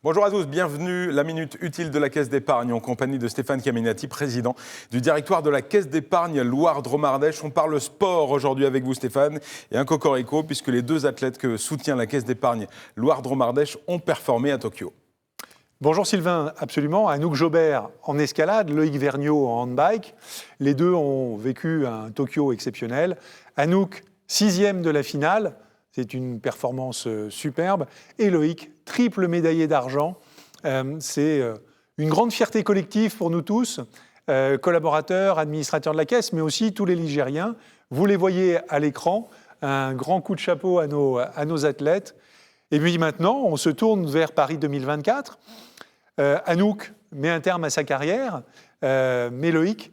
Bonjour à tous, bienvenue. La Minute Utile de la Caisse d'Épargne en compagnie de Stéphane Camenati, président du directoire de la Caisse d'Épargne Loire-Dromardèche. On parle sport aujourd'hui avec vous Stéphane et un cocorico puisque les deux athlètes que soutient la Caisse d'Épargne Loire-Dromardèche ont performé à Tokyo. Bonjour Sylvain, absolument. Anouk Jobert en escalade, Loïc Vergniaud en handbike. Les deux ont vécu un Tokyo exceptionnel. Anouk, 6e de la finale. C'est une performance superbe. Et Loïc, triple médaillé d'argent. C'est une grande fierté collective pour nous tous, collaborateurs, administrateurs de la Caisse, mais aussi tous les Ligériens. Vous les voyez à l'écran. Un grand coup de chapeau à nos athlètes. Et puis maintenant, on se tourne vers Paris 2024. Anouk met un terme à sa carrière, mais Loïc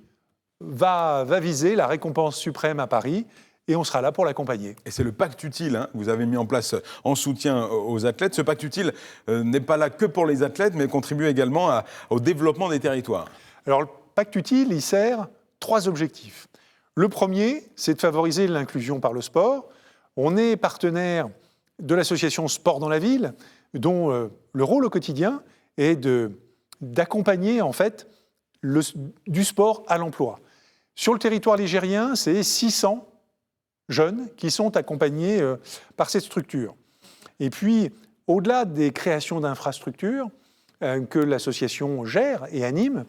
va viser la récompense suprême à Paris. Et on sera là pour l'accompagner. Et c'est le pacte utile que vous avez mis en place en soutien aux athlètes. Ce pacte utile n'est pas là que pour les athlètes, mais contribue également au développement des territoires. Alors le pacte utile, il sert 3 objectifs. Le premier, c'est de favoriser l'inclusion par le sport. On est partenaire de l'association Sport dans la ville, dont le rôle au quotidien est d'accompagner en fait du sport à l'emploi. Sur le territoire ligérien, c'est 600 jeunes qui sont accompagnés par cette structure. Et puis, au-delà des créations d'infrastructures que l'association gère et anime,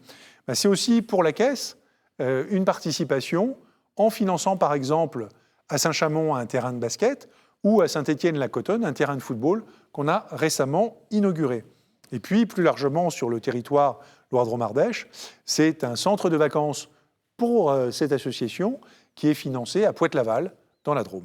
c'est aussi pour la Caisse une participation en finançant par exemple à Saint-Chamond un terrain de basket ou à Saint-Étienne-la-Cotonne un terrain de football qu'on a récemment inauguré. Et puis, plus largement sur le territoire Loire-Dromardèche, c'est un centre de vacances pour cette association qui est financé à Pointe-Laval, dans la Drôme.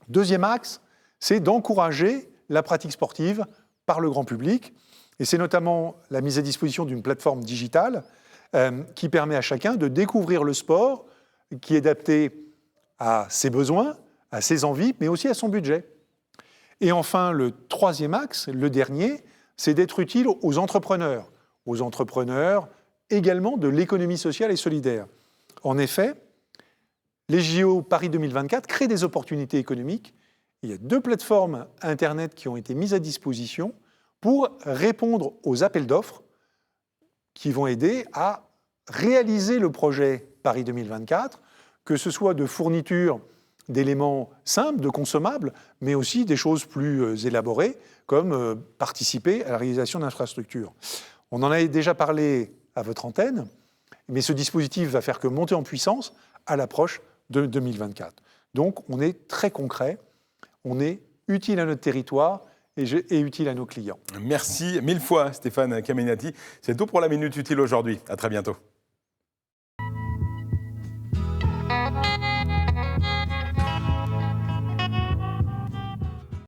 Deuxième axe, c'est d'encourager la pratique sportive par le grand public. Et c'est notamment la mise à disposition d'une plateforme digitale qui permet à chacun de découvrir le sport qui est adapté à ses besoins, à ses envies, mais aussi à son budget. Et enfin, le troisième axe, le dernier, c'est d'être utile aux entrepreneurs également de l'économie sociale et solidaire. En effet, les JO Paris 2024 créent des opportunités économiques. Il y a 2 plateformes Internet qui ont été mises à disposition pour répondre aux appels d'offres qui vont aider à réaliser le projet Paris 2024, que ce soit de fourniture d'éléments simples, de consommables, mais aussi des choses plus élaborées, comme participer à la réalisation d'infrastructures. On en avait déjà parlé à votre antenne, mais ce dispositif va faire que monter en puissance à l'approche de 2024. Donc, on est très concret, on est utile à notre territoire et utile à nos clients. Merci 1000 fois Stéphane Camenati. C'est tout pour la Minute Utile aujourd'hui. À très bientôt.